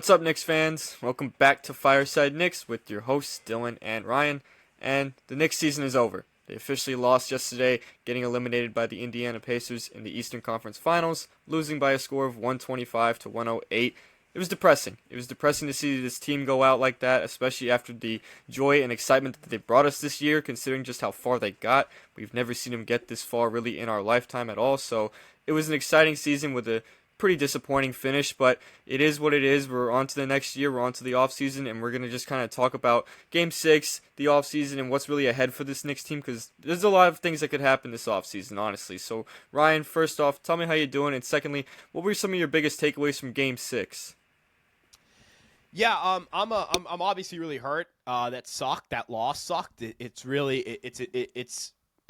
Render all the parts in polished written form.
What's up, Knicks fans? Welcome back to Fireside Knicks with your hosts, Dylan and Ryan. And the Knicks season is over. They officially lost yesterday, getting eliminated by the Indiana Pacers in the Eastern Conference Finals, losing by a score of 125 to 108. It was depressing. It was depressing to see this team go out like that, especially after the joy and excitement that they brought us this year, considering just how far they got. We've never seen them get this far really in our lifetime at all, so it was an exciting season with a pretty disappointing finish, but it is what it is. We're on to the next year, we're on to the offseason, and we're going to just kind of talk about Game 6, the offseason, and what's really ahead for this Knicks team, because there's a lot of things that could happen this offseason, honestly. So, Ryan, first off, tell me how you're doing, and secondly, what were some of your biggest takeaways from Game 6? Yeah, I'm obviously really hurt. That sucked. That loss sucked. It's really it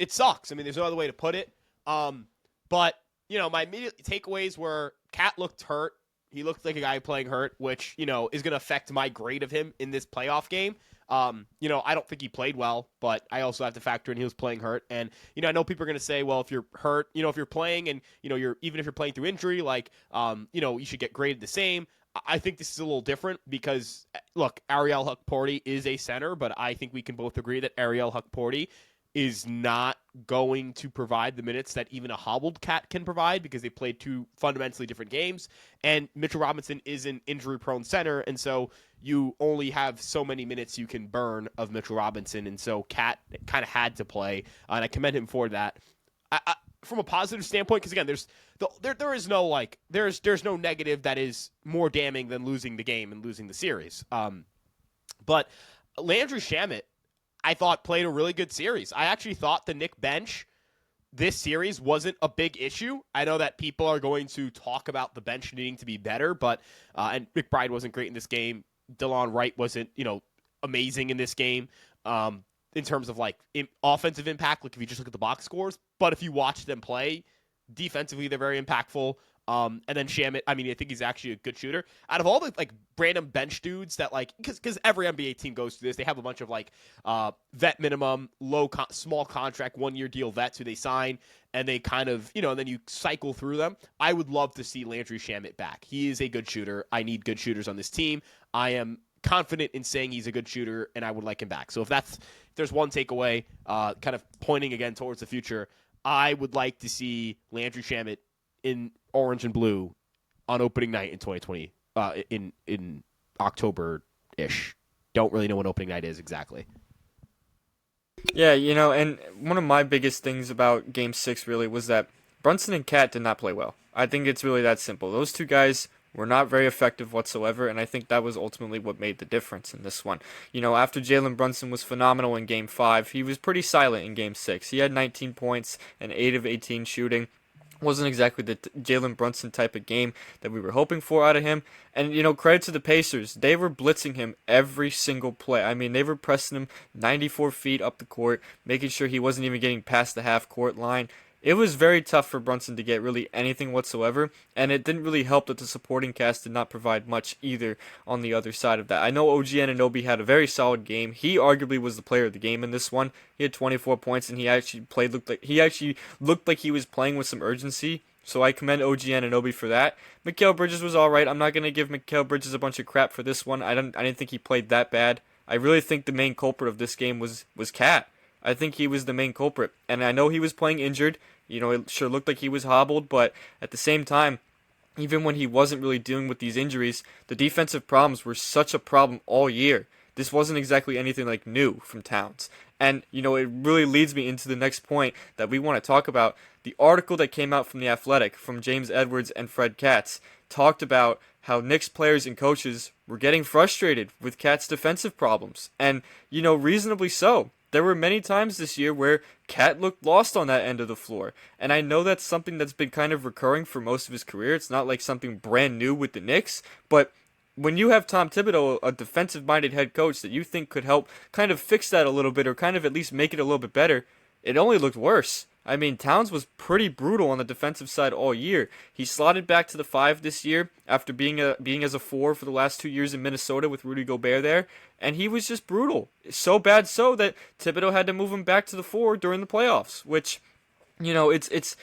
sucks. I mean, there's no other way to put it. But my immediate takeaways were Cat looked hurt. He looked like a guy playing hurt, which is going to affect my grade of him in this playoff game. I don't think he played well, but I also have to factor in he was playing hurt. And I know people are going to say, well, if you're hurt, if you're playing and you're even if you're playing through injury, you should get graded the same. I think this is a little different because, look, Ariel Hukporti is a center, but I think we can both agree that Ariel Hukporti is not going to provide the minutes that even a hobbled Cat can provide because they played two fundamentally different games. And Mitchell Robinson is an injury-prone center, and so you only have so many minutes you can burn of Mitchell Robinson, and so Cat kind of had to play, and I commend him for that. From a positive standpoint, because again, there's no negative that is more damning than losing the game and losing the series. But Landry Shamet, I thought, played a really good series. I actually thought the Knick bench this series wasn't a big issue. I know that people are going to talk about the bench needing to be better, but and McBride wasn't great in this game. DeLon Wright wasn't amazing in this game. In terms of offensive impact, if you just look at the box scores, but if you watch them play defensively, they're very impactful. And then Shamet, I think he's actually a good shooter. Out of all the random bench dudes that because every NBA team goes through this, they have a bunch of vet minimum, small contract, 1-year deal vets who they sign, and they kind of and then you cycle through them. I would love to see Landry Shamet back. He is a good shooter. I need good shooters on this team. I am confident in saying he's a good shooter, and I would like him back. So if there's one takeaway, kind of pointing again towards the future, I would like to see Landry Shamet in orange and blue on opening night in 2020, in October-ish. Don't really know when opening night is exactly. Yeah, and one of my biggest things about Game 6 really was that Brunson and Cat did not play well. I think it's really that simple. Those two guys were not very effective whatsoever, and I think that was ultimately what made the difference in this one. After Jalen Brunson was phenomenal in Game 5, he was pretty silent in Game 6. He had 19 points and 8 of 18 shooting. Wasn't exactly the Jalen Brunson type of game that we were hoping for out of him. And, credit to the Pacers. They were blitzing him every single play. They were pressing him 94 feet up the court, making sure he wasn't even getting past the half-court line. It was very tough for Brunson to get really anything whatsoever, and it didn't really help that the supporting cast did not provide much either on the other side of that. I know OG Anunoby had a very solid game. He arguably was the player of the game in this one. He had 24 points, and he actually looked like he was playing with some urgency. So I commend OG Anunoby for that. Mikal Bridges was all right. I'm not going to give Mikal Bridges a bunch of crap for this one. I didn't think he played that bad. I really think the main culprit of this game was Cat. I think he was the main culprit. And I know he was playing injured. It sure looked like he was hobbled, but at the same time, even when he wasn't really dealing with these injuries, the defensive problems were such a problem all year. This wasn't exactly anything new from Towns. And, it really leads me into the next point that we want to talk about. The article that came out from The Athletic, from James Edwards and Fred Katz, talked about how Knicks players and coaches were getting frustrated with Cat's defensive problems. And, reasonably so. There were many times this year where Cat looked lost on that end of the floor. And I know that's something that's been kind of recurring for most of his career. It's not like something brand new with the Knicks. But when you have Tom Thibodeau, a defensive-minded head coach that you think could help kind of fix that a little bit or kind of at least make it a little bit better, it only looked worse. Towns was pretty brutal on the defensive side all year. He slotted back to the 5 this year after being as a 4 for the last 2 years in Minnesota with Rudy Gobert there, and he was just brutal. So bad so that Thibodeau had to move him back to the 4 during the playoffs, which, it's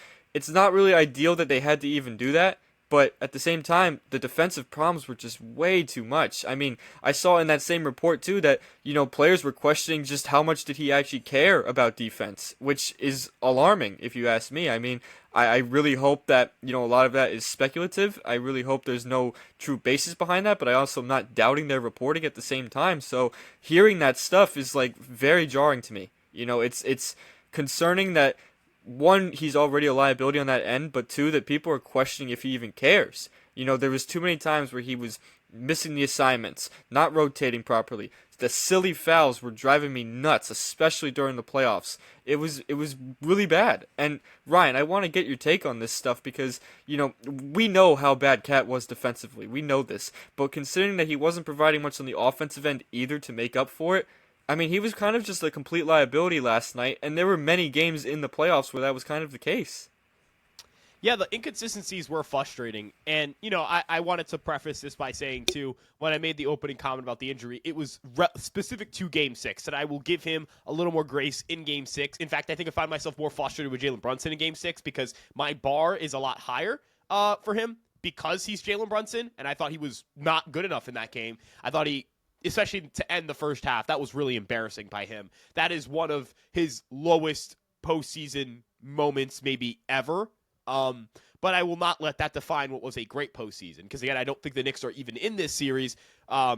not really ideal that they had to even do that. But at the same time, the defensive problems were just way too much. I mean, I saw in that same report too that, players were questioning just how much did he actually care about defense, which is alarming if you ask me. I mean, I really hope that, a lot of that is speculative. I really hope there's no true basis behind that, but I also am not doubting their reporting at the same time. So hearing that stuff is like very jarring to me. It's concerning that one, he's already a liability on that end, but two, that people are questioning if he even cares. There was too many times where he was missing the assignments, not rotating properly. The silly fouls were driving me nuts, especially during the playoffs. It was really bad. And Ryan, I want to get your take on this stuff because, we know how bad Cat was defensively. We know this. But considering that he wasn't providing much on the offensive end either to make up for it, I mean, he was kind of just a complete liability last night, and there were many games in the playoffs where that was kind of the case. Yeah, the inconsistencies were frustrating. And, I wanted to preface this by saying, too, when I made the opening comment about the injury, it was specific to Game 6, that I will give him a little more grace in Game 6. In fact, I think I find myself more frustrated with Jalen Brunson in Game 6 because my bar is a lot higher for him because he's Jalen Brunson, and I thought he was not good enough in that game. I thought especially to end the first half, that was really embarrassing by him. That is one of his lowest postseason moments maybe ever. But I will not let that define what was a great postseason. Because, again, I don't think the Knicks are even in this series. I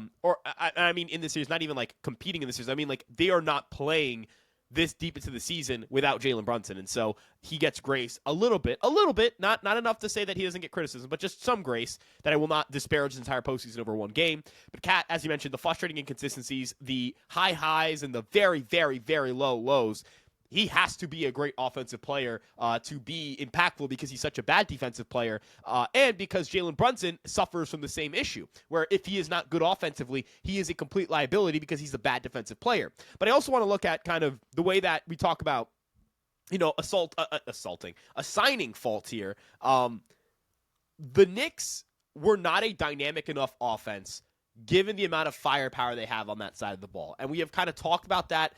mean in this series, not even, like, competing in this series. I mean, like, they are not playing this deep into the season without Jalen Brunson. And so he gets grace a little bit, not enough to say that he doesn't get criticism, but just some grace that I will not disparage his entire postseason over one game. But Kat, as you mentioned, the frustrating inconsistencies, the high highs and the very, very, very low lows. He has to be a great offensive player to be impactful because he's such a bad defensive player and because Jalen Brunson suffers from the same issue, where if he is not good offensively, he is a complete liability because he's a bad defensive player. But I also want to look at kind of the way that we talk about, assigning fault here. The Knicks were not a dynamic enough offense given the amount of firepower they have on that side of the ball. And we have kind of talked about that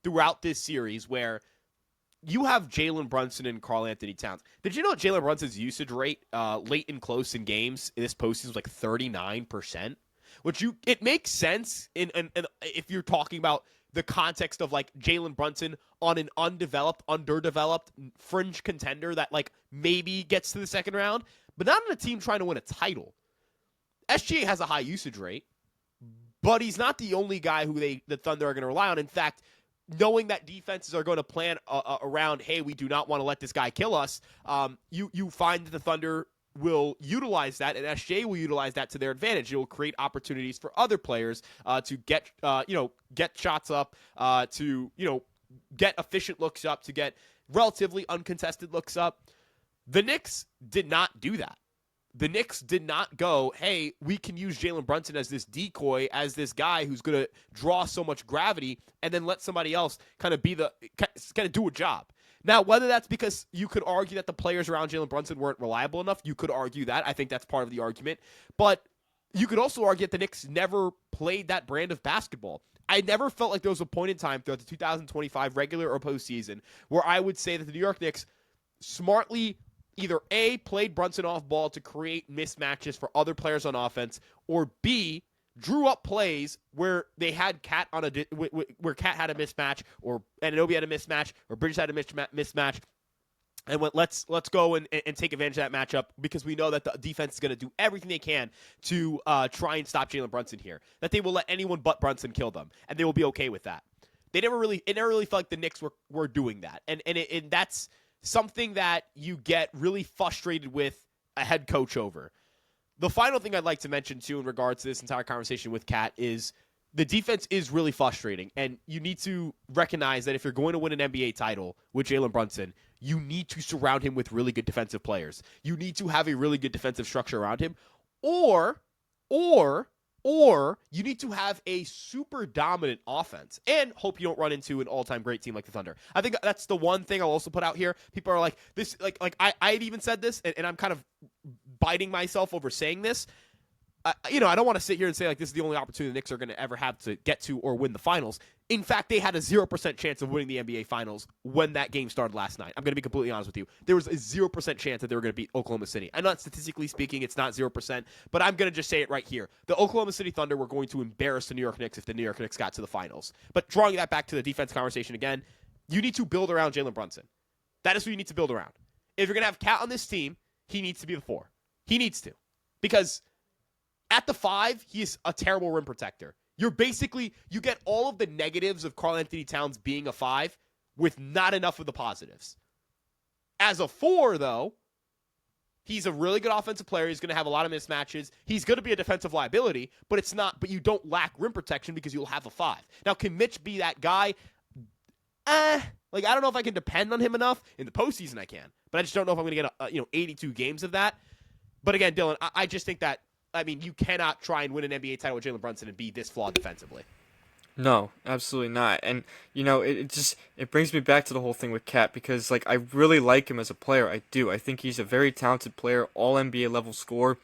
throughout this series where you have Jalen Brunson and Karl Anthony Towns. Did you know Jalen Brunson's usage rate late and close in games in this postseason was like 39%? It makes sense in if you're talking about the context of like Jalen Brunson on an underdeveloped fringe contender that like maybe gets to the second round, but not on a team trying to win a title. SGA has a high usage rate, but he's not the only guy who the Thunder are going to rely on. In fact, knowing that defenses are going to plan around, hey, we do not want to let this guy kill us, you find that the Thunder will utilize that, and SJ will utilize that to their advantage. It will create opportunities for other players to get shots up, to get efficient looks up, to get relatively uncontested looks up. The Knicks did not do that. The Knicks did not go, hey, we can use Jalen Brunson as this decoy, as this guy who's going to draw so much gravity, and then let somebody else kind of do a job. Now, whether that's because you could argue that the players around Jalen Brunson weren't reliable enough, you could argue that. I think that's part of the argument. But you could also argue that the Knicks never played that brand of basketball. I never felt like there was a point in time throughout the 2025 regular or postseason where I would say that the New York Knicks smartly either A, played Brunson off ball to create mismatches for other players on offense, or B, drew up plays where they had Cat where Cat had a mismatch, or Anunoby had a mismatch, or Bridges had a mismatch, and went, let's go and take advantage of that matchup because we know that the defense is going to do everything they can to try and stop Jalen Brunson here. That they will let anyone but Brunson kill them, and they will be okay with that. It never really felt like the Knicks were doing that, and that's something that you get really frustrated with a head coach over. The final thing I'd like to mention, too, in regards to this entire conversation with Kat is the defense is really frustrating, and you need to recognize that if you're going to win an NBA title with Jalen Brunson, you need to surround him with really good defensive players. You need to have a really good defensive structure around him, or you need to have a super dominant offense and hope you don't run into an all-time great team like the Thunder. I think that's the one thing I'll also put out here. People are like, this, like I had even said this, and I'm kind of biting myself over saying this. I don't want to sit here and say like this is the only opportunity the Knicks are going to ever have to get to or win the finals. In fact, they had a 0% chance of winning the NBA Finals when that game started last night. I'm going to be completely honest with you. There was a 0% chance that they were going to beat Oklahoma City. I'm not statistically speaking, it's not 0%, but I'm going to just say it right here. The Oklahoma City Thunder were going to embarrass the New York Knicks if the New York Knicks got to the finals. But drawing that back to the defense conversation again, you need to build around Jalen Brunson. That is who you need to build around. If you're going to have Cat on this team, he needs to be the 4. He needs to. Because at the 5, he is a terrible rim protector. You get all of the negatives of Karl-Anthony Towns being a 5 with not enough of the positives. As a 4, though, he's a really good offensive player. He's going to have a lot of mismatches. He's going to be a defensive liability, but you don't lack rim protection because you'll have a 5. Now, can Mitch be that guy? I don't know if I can depend on him enough. In the postseason, I can, but I just don't know if I'm going to get 82 games of that. But again, Dylan, I just think that, you cannot try and win an NBA title with Jalen Brunson and be this flawed defensively. No, absolutely not. And it brings me back to the whole thing with Cat because I really like him as a player. I do. I think he's a very talented player, all NBA level scorer.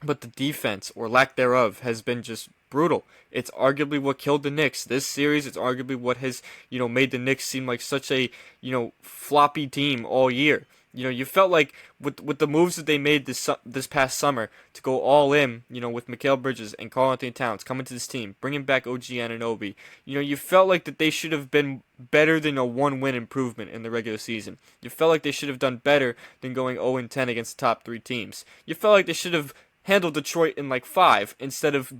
But the defense, or lack thereof, has been just brutal. It's arguably what killed the Knicks this series. It's arguably what has, made the Knicks seem like such a, floppy team all year. You felt like with the moves that they made this past summer to go all in, with Mikal Bridges and Karl-Anthony Towns coming to this team, bringing back OG Anunoby, you felt like that they should have been better than a 1-win improvement in the regular season. You felt like they should have done better than going 0-10 against the top 3 teams. You felt like they should have handled Detroit in 5 instead of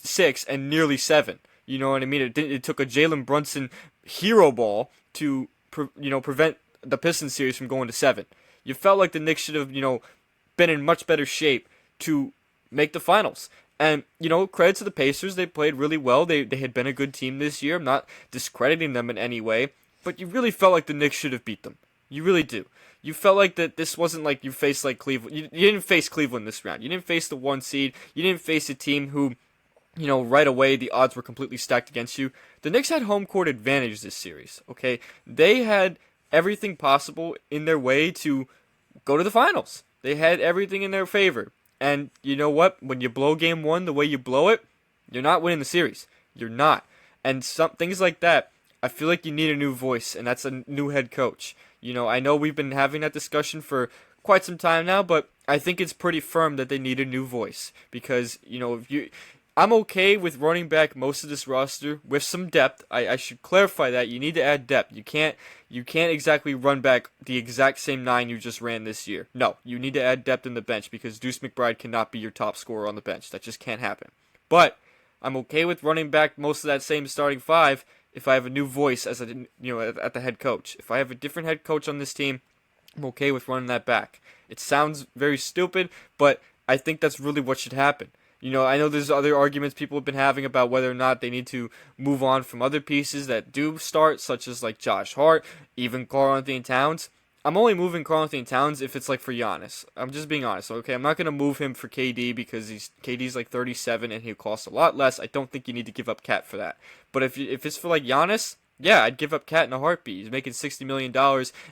6 and nearly 7. You know what I mean? It took a Jalen Brunson hero ball to prevent the Pistons series from going to 7. You felt like the Knicks should have, been in much better shape to make the finals. And, credit to the Pacers, they played really well. They had been a good team this year. I'm not discrediting them in any way, but you really felt like the Knicks should have beat them. You really do. You felt like that this wasn't like you faced Cleveland. You didn't face Cleveland this round. You didn't face the 1 seed. You didn't face a team who, right away the odds were completely stacked against you. The Knicks had home court advantage this series, okay? They had everything possible in their way to go to the finals. They had everything in their favor. And you know what? When you blow game 1 the way you blow it, you're not winning the series. You're not. And some things like that, I feel like you need a new voice, and that's a new head coach. I know we've been having that discussion for quite some time now, but I think it's pretty firm that they need a new voice. Because, I'm okay with running back most of this roster with some depth. I should clarify that. You need to add depth. You can't exactly run back the exact same 9 you just ran this year. No, you need to add depth in the bench because Deuce McBride cannot be your top scorer on the bench. That just can't happen. But I'm okay with running back most of that same starting 5 if I have a new voice as at the head coach. If I have a different head coach on this team, I'm okay with running that back. It sounds very stupid, but I think that's really what should happen. I know there's other arguments people have been having about whether or not they need to move on from other pieces that do start, such as Josh Hart, even Karl-Anthony Towns. I'm only moving Karl-Anthony Towns if it's for Giannis. I'm just being honest, okay? I'm not going to move him for KD because KD's 37 and he'll cost a lot less. I don't think you need to give up Cat for that. But if it's for Giannis, yeah, I'd give up Cat in a heartbeat. He's making $60 million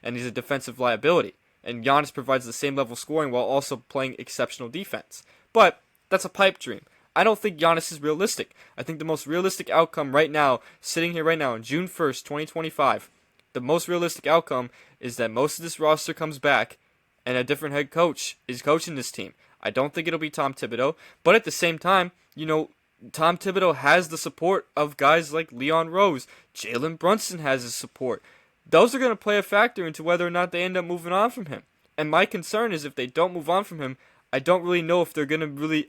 and he's a defensive liability. And Giannis provides the same level scoring while also playing exceptional defense. But that's a pipe dream. I don't think Giannis is realistic. I think the most realistic outcome right now, sitting here right now on June 1st, 2025, the most realistic outcome is that most of this roster comes back and a different head coach is coaching this team. I don't think it'll be Tom Thibodeau, but at the same time, Tom Thibodeau has the support of guys like Leon Rose. Jalen Brunson has his support. Those are going to play a factor into whether or not they end up moving on from him. And my concern is if they don't move on from him, I don't really know if they're going to really...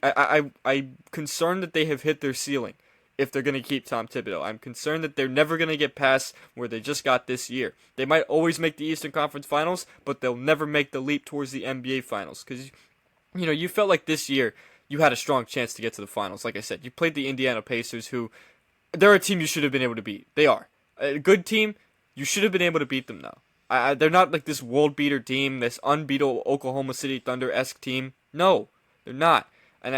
I'm concerned that they have hit their ceiling if they're going to keep Tom Thibodeau. I'm concerned that they're never going to get past where they just got this year. They might always make the Eastern Conference Finals, but they'll never make the leap towards the NBA Finals. Because, you felt like this year you had a strong chance to get to the Finals. Like I said, you played the Indiana Pacers, who... They're a team you should have been able to beat. They are. A good team, you should have been able to beat them, though. They're not like this world-beater team, this unbeatable Oklahoma City Thunder-esque team. No, they're not. And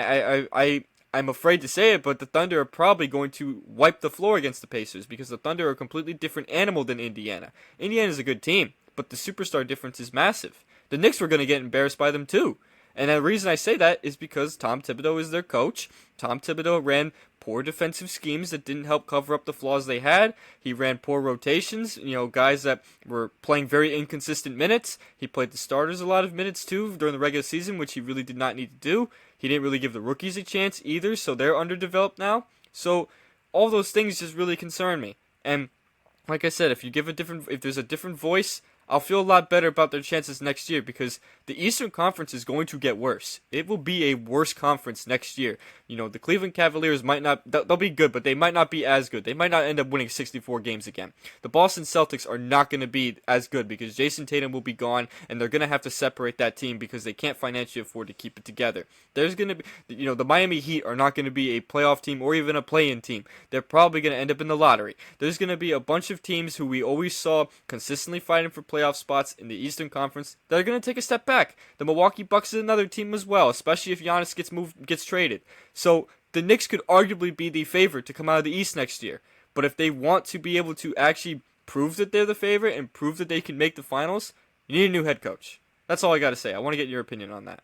I'm afraid to say it, but the Thunder are probably going to wipe the floor against the Pacers because the Thunder are a completely different animal than Indiana. Indiana's a good team, but the superstar difference is massive. The Knicks were going to get embarrassed by them too. And the reason I say that is because Tom Thibodeau is their coach. Tom Thibodeau ran poor defensive schemes that didn't help cover up the flaws they had. He ran poor rotations, guys that were playing very inconsistent minutes. He played the starters a lot of minutes too during the regular season, which he really did not need to do. He didn't really give the rookies a chance either, so they're underdeveloped now. So all those things just really concern me. And like I said, if there's a different voice, I'll feel a lot better about their chances next year because the Eastern Conference is going to get worse. It will be a worse conference next year. The Cleveland Cavaliers might not, they'll be good, but they might not be as good. They might not end up winning 64 games again. The Boston Celtics are not going to be as good because Jason Tatum will be gone and they're going to have to separate that team because they can't financially afford to keep it together. There's going to be, the Miami Heat are not going to be a playoff team or even a play-in team. They're probably going to end up in the lottery. There's going to be a bunch of teams who we always saw consistently fighting for playoff spots in the Eastern Conference that are going to take a step back. The Milwaukee Bucks is another team as well, especially if Giannis gets traded. So the Knicks could arguably be the favorite to come out of the East next year. But if they want to be able to actually prove that they're the favorite and prove that they can make the finals, you need a new head coach. That's all I got to say. I want to get your opinion on that.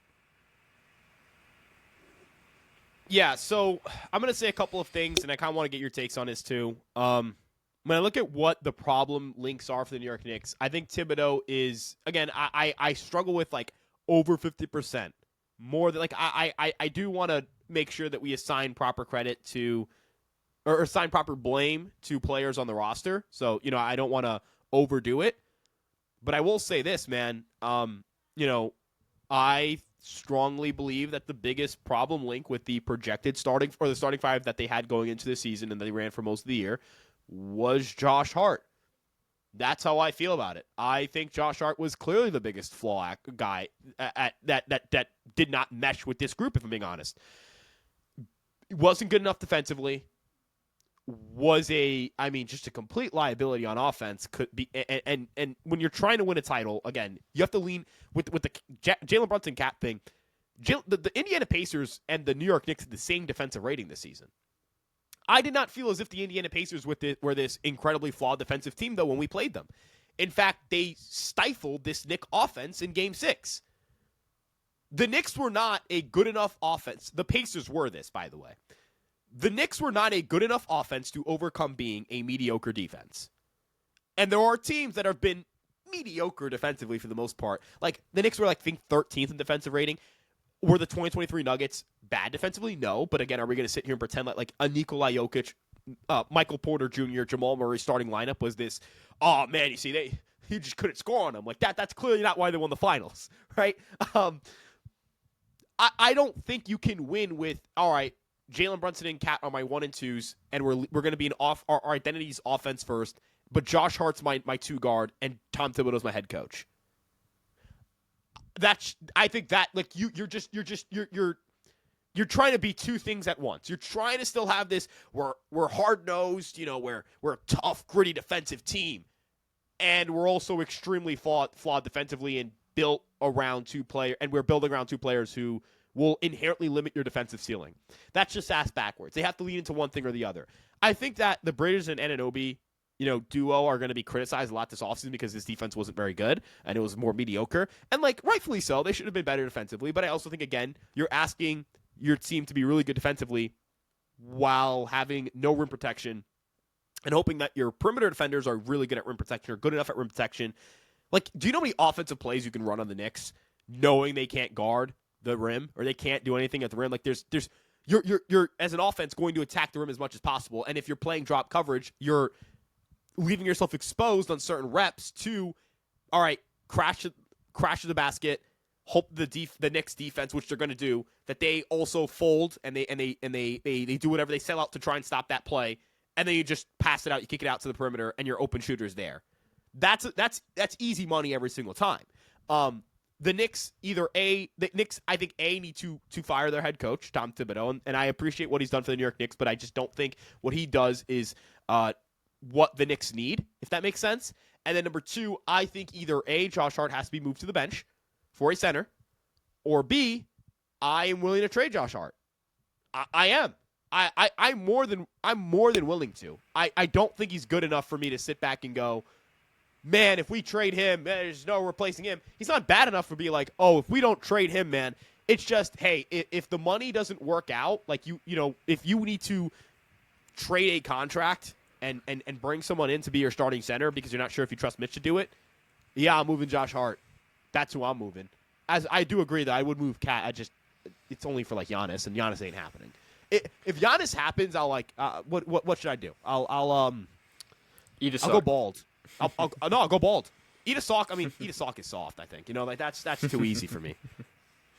Yeah, so I'm going to say a couple of things, and I kind of want to get your takes on this too. When I look at what the problem links are for the New York Knicks, I think Thibodeau is, again, I struggle with like over 50%. More than, like, I do want to make sure that we assign proper credit to, or assign proper blame to players on the roster. So, I don't want to overdo it. But I will say this, man. I strongly believe that the biggest problem link with the projected starting five that they had going into the season and they ran for most of the year was Josh Hart. That's how I feel about it. I think Josh Hart was clearly the biggest flaw guy that did not mesh with this group, if I'm being honest. Wasn't good enough defensively. Was just a complete liability on offense. Could be, and when you're trying to win a title, again, you have to lean with the Jalen Brunson cap thing. The Indiana Pacers and the New York Knicks had the same defensive rating this season. I did not feel as if the Indiana Pacers were this incredibly flawed defensive team, though, when we played them. In fact, they stifled this Knicks offense in Game 6. The Knicks were not a good enough offense. The Pacers were this, by the way. The Knicks were not a good enough offense to overcome being a mediocre defense. And there are teams that have been mediocre defensively for the most part. Like, the Knicks were, I think, 13th in defensive rating. Were the 2023 Nuggets bad defensively? No. But again, are we going to sit here and pretend like a Nikola Jokic, Michael Porter Jr., Jamal Murray starting lineup was this, oh, man, you see, he just couldn't score on them. Like, that's clearly not why they won the finals, right? I don't think you can win with, all right, Jalen Brunson and Cat are my 1 and 2s, and we're going to be our identity's offense first, but Josh Hart's my 2 guard, and Tom Thibodeau's my head coach. I think that, like, you're trying to be two things at once. You're trying to still have this, we're hard-nosed, we're a tough, gritty defensive team, and we're also extremely flawed defensively and built around we're building around 2 players who will inherently limit your defensive ceiling. That's just ass backwards. They have to lean into one thing or the other. I think that the Bridges and Anunoby, duo are going to be criticized a lot this offseason because this defense wasn't very good and it was more mediocre. And, like, rightfully so. They should have been better defensively. But I also think, again, you're asking your team to be really good defensively while having no rim protection and hoping that your perimeter defenders are really good at rim protection or good enough at rim protection. Like, do you know how many offensive plays you can run on the Knicks knowing they can't guard the rim or they can't do anything at the rim? Like, you're as an offense going to attack the rim as much as possible. And if you're playing drop coverage, you're leaving yourself exposed on certain reps to, all right, crash to the basket, hope the Knicks defense, which they're going to do, that they also fold and they do whatever, they sell out to try and stop that play, and then you just pass it out, you kick it out to the perimeter, and your open shooter's there. That's easy money every single time. The Knicks I think need to fire their head coach, Tom Thibodeau, and I appreciate what he's done for the New York Knicks, but I just don't think what he does is what the Knicks need, if that makes sense. And then number 2, I think either A, Josh Hart has to be moved to the bench for a center, or B, I am willing to trade Josh Hart. I am. I'm more than willing to. I don't think he's good enough for me to sit back and go, man, if we trade him, there's no replacing him. He's not bad enough for being like, oh, if we don't trade him, man, It's just, hey, if the money doesn't work out, like if you need to trade a contract and bring someone in to be your starting center because you're not sure if you trust Mitch to do it, yeah, I'm moving Josh Hart. That's who I'm moving. As I do agree that I would move Cat. It's only for like Giannis, and Giannis ain't happening. If Giannis happens, I'll like what should I do? Eat a I'll go sock. bald. I'll go bald. Eat a sock. I mean, eat a sock is soft. I think like that's too easy for me.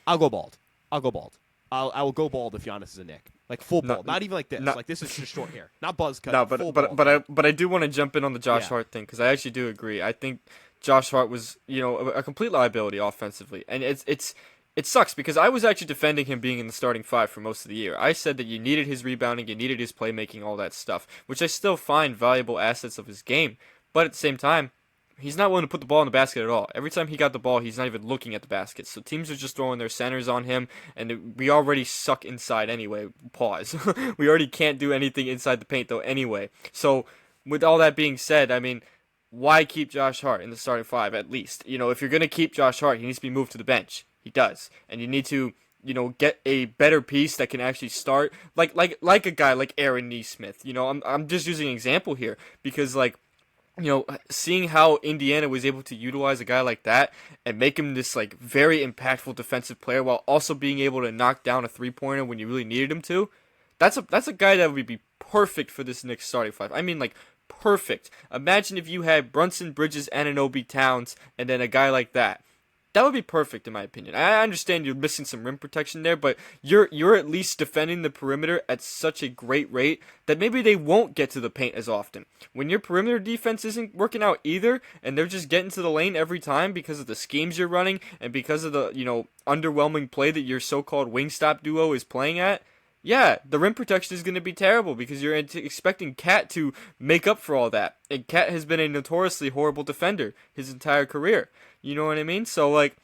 I'll go bald. I will go bald if Giannis is a Knick. Like full bald, not even like this. Like this is just short hair, not buzz cut. No, full bald. but I do want to jump in on the Josh Yeah. Hart thing because I actually do agree. I think Josh Hart was a complete liability offensively, and it sucks because I was actually defending him being in the starting five for most of the year. I said that you needed his rebounding, you needed his playmaking, all that stuff, which I still find valuable assets of his game. But at the same time, he's not willing to put the ball in the basket at all. Every time he got the ball, he's not even looking at the basket. So teams are just throwing their centers on him, and we already suck inside anyway. Pause. We already can't do anything inside the paint though anyway. So with all that being said, I mean, why keep Josh Hart in the starting five at least? If you're gonna keep Josh Hart, he needs to be moved to the bench. He does, and you need to get a better piece that can actually start like a guy like Aaron Nesmith. I'm just using an example here because seeing how Indiana was able to utilize a guy like that and make him this like very impactful defensive player while also being able to knock down a 3-pointer when you really needed him to, that's a guy that would be perfect for this Knicks starting five. I mean, like perfect. Imagine if you had Brunson, Bridges, Anunoby, Towns, and then a guy like that. That would be perfect in my opinion. I understand you're missing some rim protection there, but you're at least defending the perimeter at such a great rate that maybe they won't get to the paint as often. When your perimeter defense isn't working out either, and they're just getting to the lane every time because of the schemes you're running and because of the underwhelming play that your so-called wingstop duo is playing at, yeah, the rim protection is going to be terrible because you're expecting Cat to make up for all that. And Cat has been a notoriously horrible defender his entire career. You know what I mean? So, like,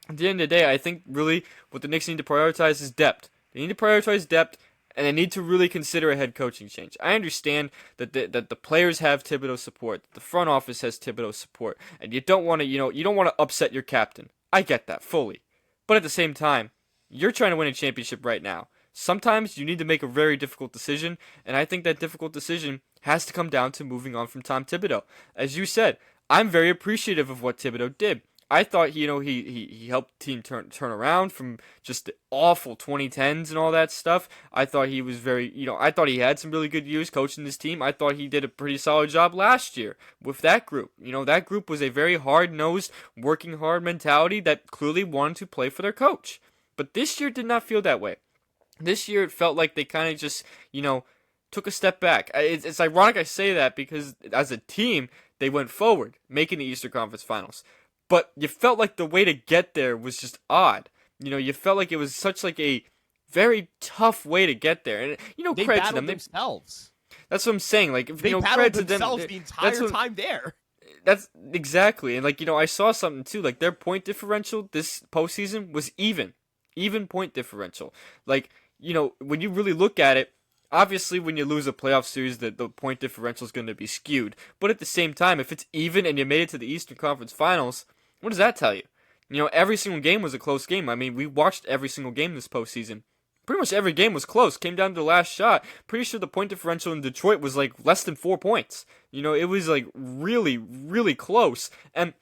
at the end of the day, I think really what the Knicks need to prioritize is depth. They need to prioritize depth, and they need to really consider a head coaching change. I understand that the players have Thibodeau support, the front office has Thibodeau support, and you don't want to upset your captain. I get that fully. But at the same time, you're trying to win a championship right now. Sometimes you need to make a very difficult decision, and I think that difficult decision has to come down to moving on from Tom Thibodeau. As you said, I'm very appreciative of what Thibodeau did. I thought he helped the team turn around from just the awful 2010s and all that stuff. I thought he was I thought he had some really good years coaching this team. I thought he did a pretty solid job last year with that group. That group was a very hard-nosed, working hard mentality that clearly wanted to play for their coach. But this year did not feel that way. This year it felt like they kind of just, took a step back. It's ironic I say that because as a team, they went forward, making the Eastern Conference Finals. But you felt like the way to get there was just odd. You felt like it was such like a very tough way to get there. And, They credit to them. themselves. That's what I'm saying. Like, They credit battled to them. themselves the entire time there. That's exactly. And, I saw something too. Like, their point differential this postseason was even. Even point differential. Like, when you really look at it, obviously when you lose a playoff series, the point differential is going to be skewed. But at the same time, if it's even and you made it to the Eastern Conference Finals, what does that tell you? Every single game was a close game. I mean, we watched every single game this postseason. Pretty much every game was close. Came down to the last shot. Pretty sure the point differential in Detroit was like less than 4 points. It was like really, really close. And,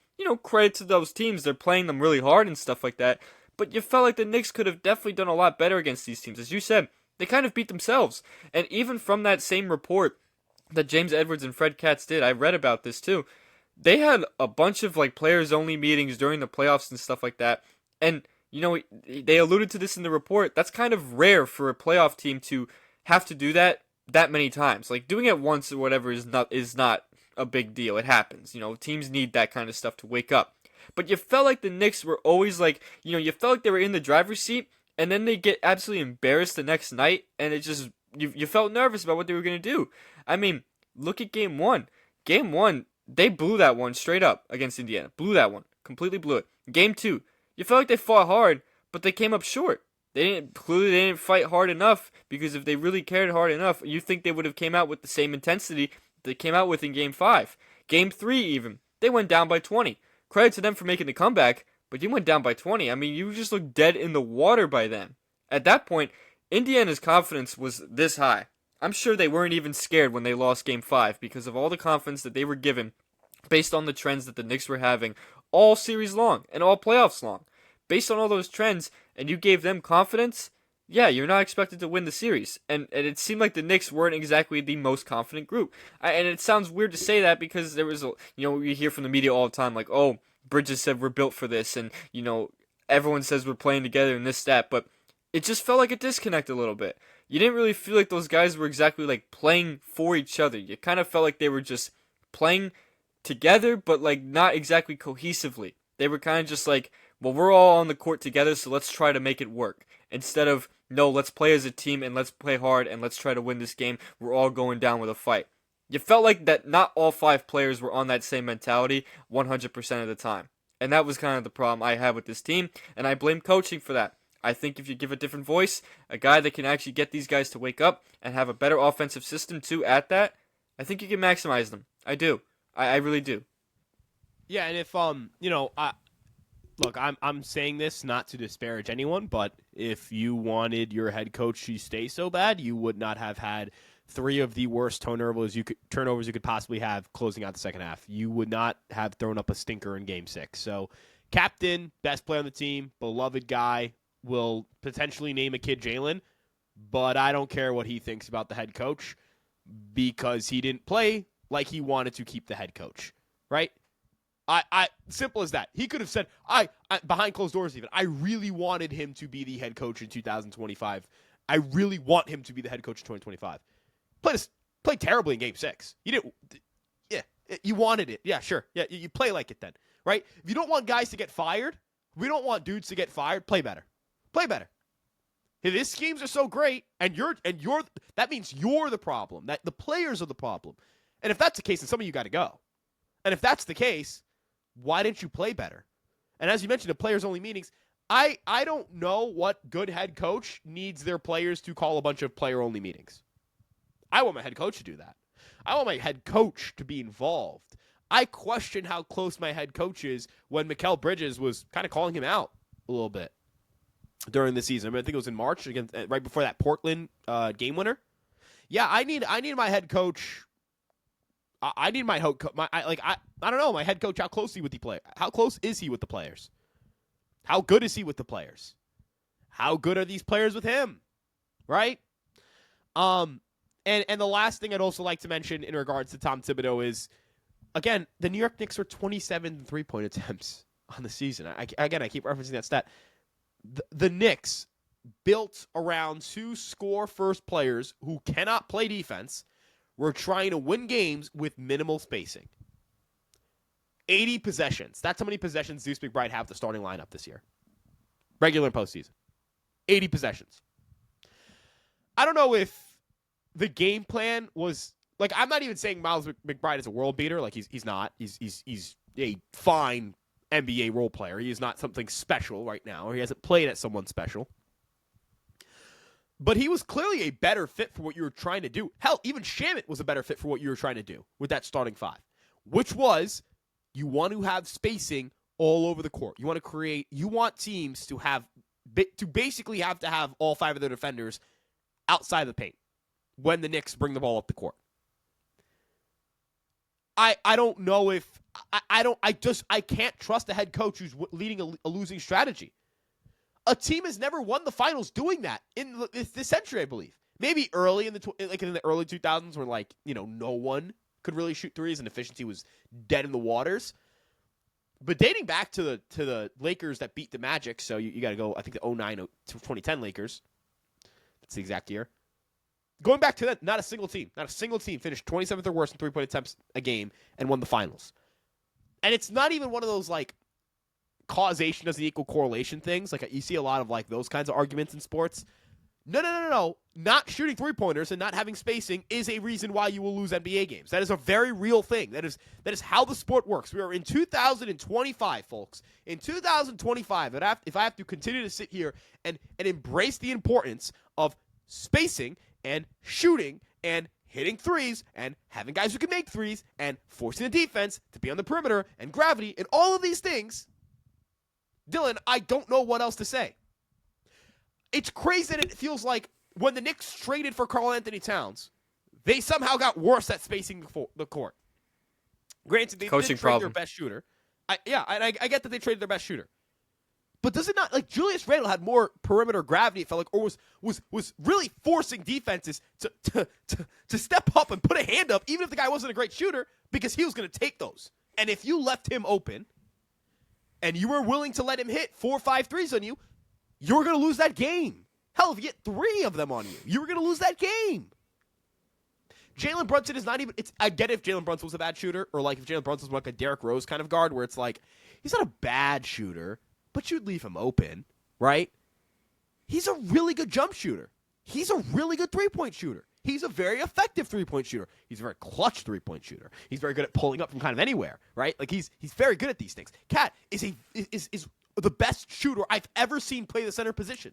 credit to those teams. They're playing them really hard and stuff like that. But you felt like the Knicks could have definitely done a lot better against these teams. As you said, they kind of beat themselves. And even from that same report that James Edwards and Fred Katz did, I read about this too. They had a bunch of players only meetings during the playoffs and stuff like that. And they alluded to this in the report. That's kind of rare for a playoff team to have to do that many times. Like doing it once or whatever is not a big deal. It happens. Teams need that kind of stuff to wake up. But you felt like the Knicks were always you felt like they were in the driver's seat, and then they get absolutely embarrassed the next night, and it just, you felt nervous about what they were going to do. I mean, look at Game 1. Game 1, they blew that one straight up against Indiana. Blew that one. Completely blew it. Game 2, you felt like they fought hard, but they came up short. They didn't fight hard enough, because if they really cared hard enough, you think they would have came out with the same intensity they came out with in Game 5. Game 3 even, they went down by 20. Credit to them for making the comeback, but you went down by 20. I mean, you just looked dead in the water by then. At that point, Indiana's confidence was this high. I'm sure they weren't even scared when they lost Game 5 because of all the confidence that they were given based on the trends that the Knicks were having all series long and all playoffs long. Based on all those trends, and you gave them confidence, yeah, you're not expected to win the series. And it seemed like the Knicks weren't exactly the most confident group. And it sounds weird to say that because there was, you hear from the media all the time, like, oh, Bridges said we're built for this, and, everyone says we're playing together and this, that, but it just felt like a disconnect a little bit. You didn't really feel like those guys were exactly like playing for each other. You kind of felt like they were just playing together, but like not exactly cohesively. They were kind of just like, well, we're all on the court together, so let's try to make it work. Instead of, no, let's play as a team and let's play hard and let's try to win this game. We're all going down with a fight. You felt like that not all 5 players were on that same mentality 100% of the time. And that was kind of the problem I had with this team, and I blame coaching for that. I think if you give a different voice, a guy that can actually get these guys to wake up and have a better offensive system too at that, I think you can maximize them. I do. I really do. Yeah, and if look, I'm saying this not to disparage anyone, but if you wanted your head coach to stay so bad, you would not have had 3 of the worst turnovers you could possibly have closing out the second half. You would not have thrown up a stinker in Game 6. So, captain, best player on the team, beloved guy, will potentially name a kid Jalen, but I don't care what he thinks about the head coach because he didn't play like he wanted to keep the head coach, right? I simple as that. He could have said, I behind closed doors even, I really wanted him to be the head coach in 2025. I really want him to be the head coach in 2025. Played terribly in Game 6. You didn't. Yeah, you wanted it. Yeah, sure. Yeah, you play like it then, right? If you don't want guys to get fired, we don't want dudes to get fired. Play better. Play better. If his schemes are so great, and you're that means you're the problem. That the players are the problem. And if that's the case, then some of you got to go. And if that's the case, why didn't you play better? And as you mentioned, the players-only meetings, I don't know what good head coach needs their players to call a bunch of player-only meetings. I want my head coach to do that. I want my head coach to be involved. I question how close my head coach is when Mikal Bridges was kind of calling him out a little bit during the season. I mean, I think it was in March, against, right before that Portland game winner. Yeah, I need my head coach. I need my I don't know, my head coach. How close is he with the player? How close is he with the players? How good is he with the players? How good are these players with him? Right? And the last thing I'd also like to mention in regards to Tom Thibodeau is, again, the New York Knicks are 27 3-point attempts on the season. I keep referencing that stat. The Knicks, built around 2 score-first players who cannot play defense, were trying to win games with minimal spacing. 80 possessions. That's how many possessions Deuce McBride have the starting lineup this year. Regular and postseason. 80 possessions. I don't know if the game plan was, like, I'm not even saying Miles McBride is a world beater. Like, he's not. He's a fine NBA role player. He is not something special right now, or he hasn't played at someone special. But he was clearly a better fit for what you were trying to do. Hell, even Shamet was a better fit for what you were trying to do with that starting 5, which was you want to have spacing all over the court. You want teams to basically have to have all 5 of their defenders outside of the paint when the Knicks bring the ball up the court. I don't know if I can't trust a head coach who's leading a losing strategy. A team has never won the finals doing that in this century, I believe. Maybe early in the early 2000s, where no one could really shoot threes and efficiency was dead in the waters. But dating back to the Lakers that beat the Magic, so you got to go. I think the 09 to 2010 Lakers. That's the exact year. Going back to that, not a single team finished 27th or worse in 3-point attempts a game and won the finals. And it's not even one of those causation doesn't equal correlation things. Like, you see a lot of those kinds of arguments in sports. No. Not shooting 3-pointers and not having spacing is a reason why you will lose NBA games. That is a very real thing. That is how the sport works. We are in 2025, folks. In 2025, if I have to continue to sit here and embrace the importance of spacing and shooting and hitting threes and having guys who can make threes and forcing the defense to be on the perimeter and gravity and all of these things, Dylan, I don't know what else to say. It's crazy that it feels like when the Knicks traded for Karl Anthony Towns, they somehow got worse at spacing the court. Granted, they Coaching did trade their problem. best shooter. I get that they traded their best shooter. But does it not, like, Julius Randle had more perimeter gravity, it felt like, or was really forcing defenses to step up and put a hand up, even if the guy wasn't a great shooter, because he was going to take those. And if you left him open and you were willing to let him hit 4 or 5 threes on you, you were going to lose that game. Hell, if you get 3 of them on you, you were going to lose that game. Jalen Brunson is not even. I get if Jalen Brunson was a bad shooter, or like if Jalen Brunson was like a Derrick Rose kind of guard, where it's like he's not a bad shooter, but you'd leave him open, right? He's a really good jump shooter. He's a really good 3-point shooter. He's a very effective 3-point shooter. He's a very clutch 3-point shooter. He's very good at pulling up from kind of anywhere, right? Like he's very good at these things. Cat is the best shooter I've ever seen play the center position.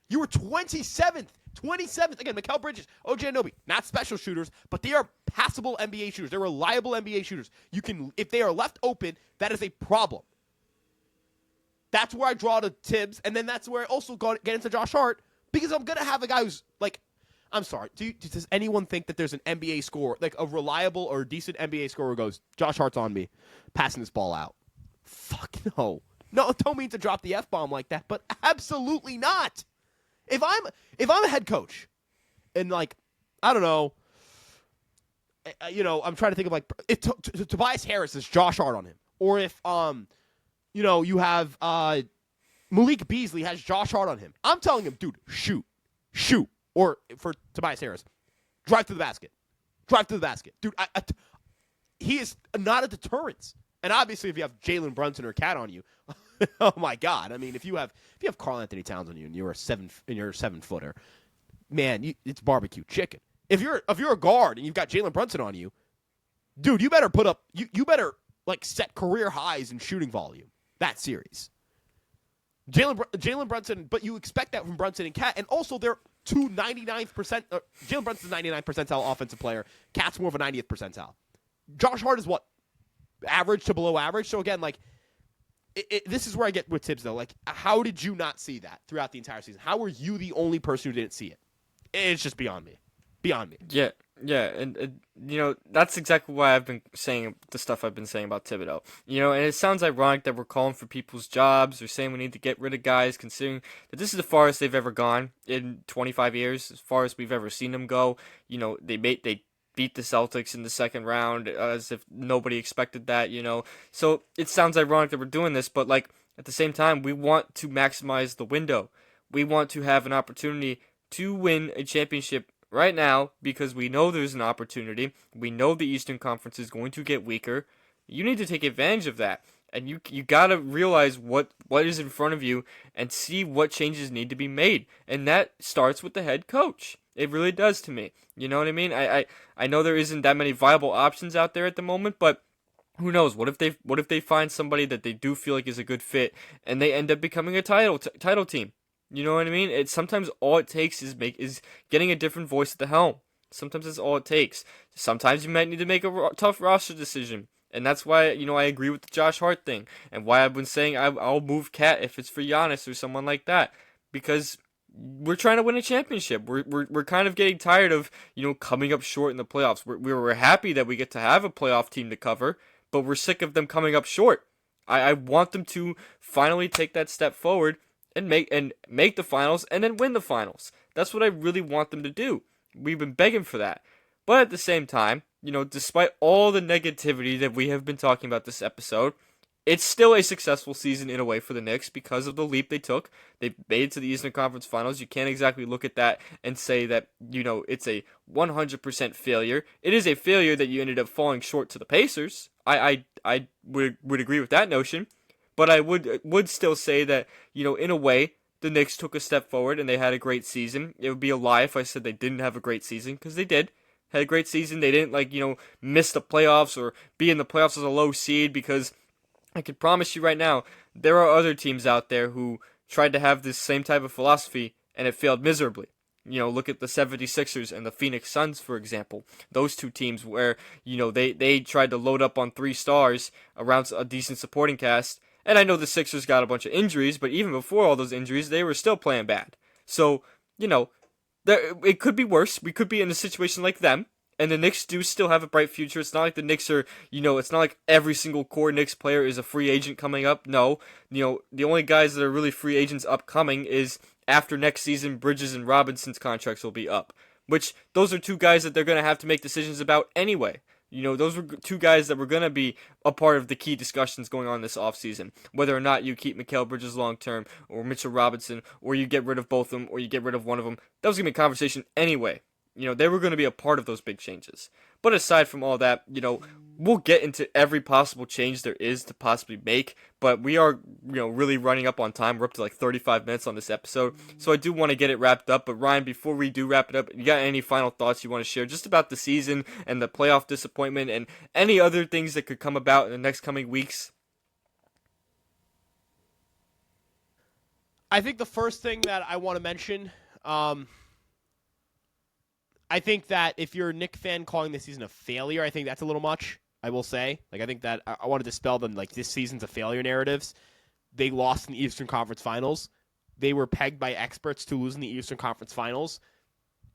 You were 27th. Again, Mikal Bridges, OJ Anunoby, not special shooters, but they are passable NBA shooters. They're reliable NBA shooters. If they are left open, that is a problem. That's where I draw to Tibbs, and then that's where I also get into Josh Hart, because I'm going to have a guy who's like, I'm sorry, does anyone think that there's an NBA scorer, like a reliable or decent NBA scorer who goes, Josh Hart's on me, passing this ball out? Fuck no. No, don't mean to drop the F-bomb like that, but absolutely not. If I'm a head coach, and like, I don't know, I'm trying to think of like, if Tobias Harris is Josh Hart on him, or if you have Malik Beasley has Josh Hart on him. I'm telling him, dude, shoot, or for Tobias Harris, drive to the basket, dude. He is not a deterrent. And obviously, if you have Jalen Brunson or Cat on you, oh my God! I mean, if you have Karl Anthony Towns on you and you're a 7-footer, man, it's barbecue chicken. If you're a guard and you've got Jalen Brunson on you, dude, you better put up you better like set career highs in shooting volume that series. Jalen Brunson, but you expect that from Brunson and Cat, and also they're 99th percent. Jalen Brunson's 99th percentile offensive player. Cat's more of a 90th percentile. Josh Hart is what? Average to below average. So again, like this is where I get with Tibbs though. Like, how did you not see that throughout the entire season? How were you the only person who didn't see it? It's just beyond me. Yeah, and that's exactly why I've been saying the stuff I've been saying about Thibodeau. And it sounds ironic that we're calling for people's jobs or saying we need to get rid of guys, considering that this is the farthest they've ever gone in 25 years, as far as we've ever seen them go. They beat the Celtics in the second round as if nobody expected that, So it sounds ironic that we're doing this, but like at the same time, we want to maximize the window. We want to have an opportunity to win a championship right now because we know there's an opportunity. We know the Eastern Conference is going to get weaker. You need to take advantage of that. And you got to realize what is in front of you and see what changes need to be made. And that starts with the head coach. It really does to me. You know what I mean? I know there isn't that many viable options out there at the moment, but who knows? What if they find somebody that they do feel like is a good fit and they end up becoming a title team? You know what I mean? It's sometimes all it takes is getting a different voice at the helm. Sometimes that's all it takes. Sometimes you might need to make a tough roster decision. And that's why, I agree with the Josh Hart thing. And why I've been saying I'll move Cat if it's for Giannis or someone like that. Because we're trying to win a championship. We're kind of getting tired of, coming up short in the playoffs. We're happy that we get to have a playoff team to cover, but we're sick of them coming up short. I want them to finally take that step forward and make the finals and then win the finals. That's what I really want them to do. We've been begging for that. But at the same time, despite all the negativity that we have been talking about this episode, it's still a successful season in a way for the Knicks because of the leap they took. They made it to the Eastern Conference Finals. You can't exactly look at that and say that, it's a 100% failure. It is a failure that you ended up falling short to the Pacers. I would agree with that notion. But I would still say that, in a way, the Knicks took a step forward and they had a great season. It would be a lie if I said they didn't have a great season, because they did. Had a great season. They didn't, miss the playoffs or be in the playoffs as a low seed, because I can promise you right now, there are other teams out there who tried to have this same type of philosophy and it failed miserably. Look at the 76ers and the Phoenix Suns, for example. Those two teams where, they tried to load up on 3 stars around a decent supporting cast, And I know the Sixers got a bunch of injuries, but even before all those injuries, they were still playing bad. So, you know, it could be worse. We could be in a situation like them. And the Knicks do still have a bright future. It's not like the Knicks are, it's not like every single core Knicks player is a free agent coming up. No, the only guys that are really free agents upcoming is after next season, Bridges and Robinson's contracts will be up. Which, those are two guys that they're going to have to make decisions about anyway. Those were two guys that were going to be a part of the key discussions going on this offseason. Whether or not you keep Mikal Bridges long term, or Mitchell Robinson, or you get rid of both of them, or you get rid of one of them. That was going to be a conversation anyway. They were going to be a part of those big changes. But aside from all that, we'll get into every possible change there is to possibly make. But we are, really running up on time. We're up to like 35 minutes on this episode. So I do want to get it wrapped up. But Ryan, before we do wrap it up, you got any final thoughts you want to share just about the season and the playoff disappointment and any other things that could come about in the next coming weeks? I think the first thing that I want to mention, I think that if you're a Knick fan calling this season a failure, I think that's a little much, I will say. I think that I want to dispel them, this season's a failure narratives. They lost in the Eastern Conference Finals. They were pegged by experts to lose in the Eastern Conference Finals.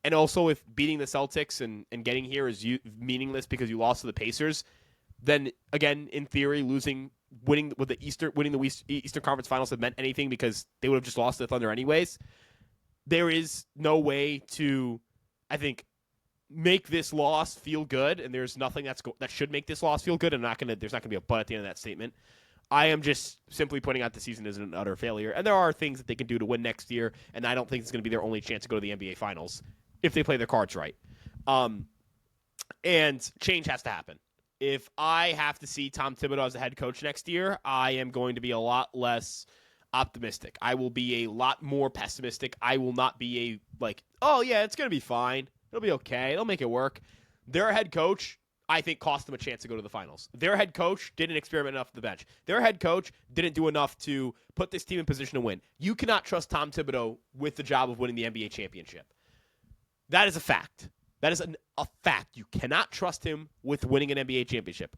And also, if beating the Celtics and getting here is meaningless because you lost to the Pacers, then, again, in theory, winning the Eastern Conference Finals had meant anything because they would have just lost to the Thunder anyways. There is no way to, I think, make this loss feel good, and there's nothing that should make this loss feel good, and there's not gonna be a but at the end of that statement. I am just simply pointing out the season is an utter failure, and there are things that they can do to win next year, and I don't think it's going to be their only chance to go to the NBA Finals if they play their cards right. And change has to happen. If I have to see Tom Thibodeau as a head coach next year, I am going to be a lot less optimistic. I will be a lot more pessimistic. I will not be oh yeah, it's going to be fine. It'll be okay. They'll make it work. Their head coach, I think, cost them a chance to go to the finals. Their head coach didn't experiment enough at the bench. Their head coach didn't do enough to put this team in position to win. You cannot trust Tom Thibodeau with the job of winning the NBA championship. That is a fact. That is a fact. You cannot trust him with winning an NBA championship.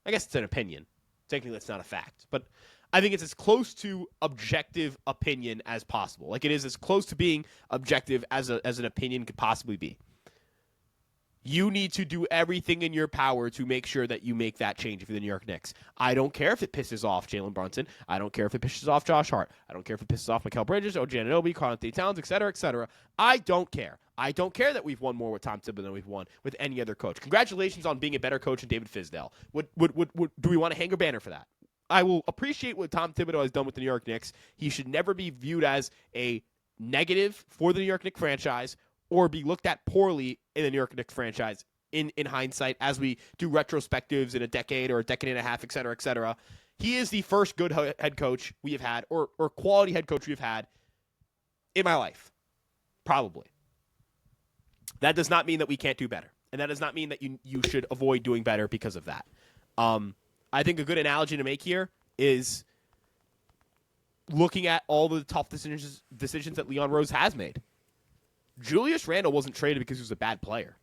I guess it's an opinion. Technically, that's not a fact. But I think it's as close to objective opinion as possible. It is as close to being objective as an opinion could possibly be. You need to do everything in your power to make sure that you make that change if you're the New York Knicks. I don't care if it pisses off Jalen Brunson. I don't care if it pisses off Josh Hart. I don't care if it pisses off Mikal Bridges, OG Anunoby, Karl-Anthony Towns, etc., etc. I don't care. I don't care that we've won more with Tom Thibodeau than we've won with any other coach. Congratulations on being a better coach than David Fizdale. Do we want to hang a banner for that? I will appreciate what Tom Thibodeau has done with the New York Knicks. He should never be viewed as a negative for the New York Knicks franchise or be looked at poorly in the New York Knicks franchise in hindsight as we do retrospectives in a decade or a decade and a half, et cetera, et cetera. He is the first good head coach we have had or quality head coach we've had in my life, probably. That does not mean that we can't do better. And that does not mean that you should avoid doing better because of that. I think a good analogy to make here is looking at all the tough decisions that Leon Rose has made. Julius Randle wasn't traded because he was a bad player.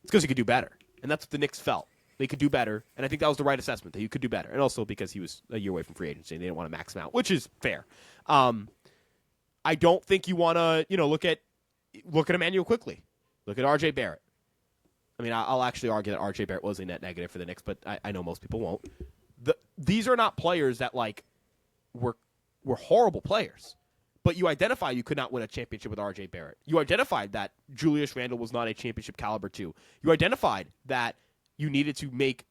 It's because he could do better. And that's what the Knicks felt. They could do better. And I think that was the right assessment, that he could do better. And also because he was a year away from free agency and they didn't want to max him out, which is fair. I don't think you want to, look at Emmanuel Quickly. Look at RJ Barrett. I mean, I'll actually argue that RJ Barrett was a net negative for the Knicks, but I know most people won't. These are not players that were horrible players, but you identified you could not win a championship with RJ Barrett. You identified that Julius Randle was not a championship caliber two. You identified that you needed to make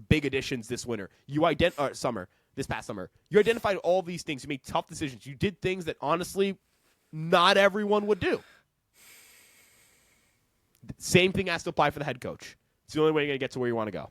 big additions this this past summer. You identified all these things. You made tough decisions. You did things that honestly not everyone would do. Same thing has to apply for the head coach. It's the only way you're going to get to where you want to go.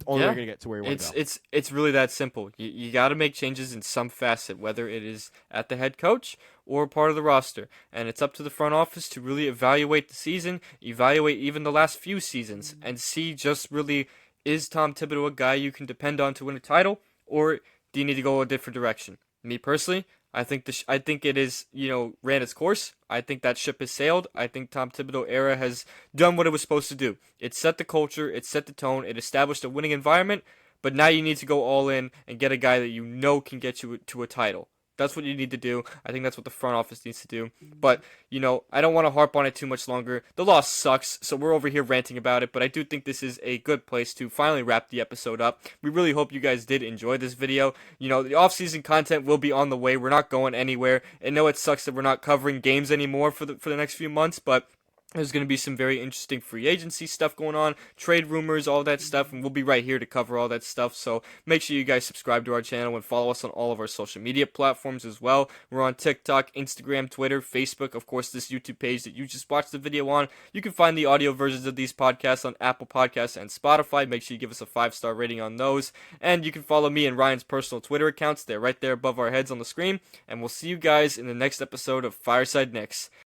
Only way you're going to get to where you want to go. It's really that simple. You got to make changes in some facet, whether it is at the head coach or part of the roster. And it's up to the front office to really evaluate the season, evaluate even the last few seasons, and see just really, is Tom Thibodeau a guy you can depend on to win a title, or do you need to go a different direction? Me personally, I think it is, ran its course. I think that ship has sailed. I think Tom Thibodeau era has done what it was supposed to do. It set the culture, it set the tone, it established a winning environment, But now you need to go all in and get a guy that you know can get you to a title. That's what you need to do. I think that's what the front office needs to do. But, I don't want to harp on it too much longer. The loss sucks, so we're over here ranting about it, but I do think this is a good place to finally wrap the episode up. We really hope you guys did enjoy this video. The off-season content will be on the way. We're not going anywhere. I know it sucks that we're not covering games anymore for the next few months, but there's going to be some very interesting free agency stuff going on, trade rumors, all that stuff, and we'll be right here to cover all that stuff. So make sure you guys subscribe to our channel and follow us on all of our social media platforms as well. We're on TikTok, Instagram, Twitter, Facebook, of course, this YouTube page that you just watched the video on. You can find the audio versions of these podcasts on Apple Podcasts and Spotify. Make sure you give us a 5-star rating on those. And you can follow me and Ryan's personal Twitter accounts. They're right there above our heads on the screen. And we'll see you guys in the next episode of Fireside Knicks.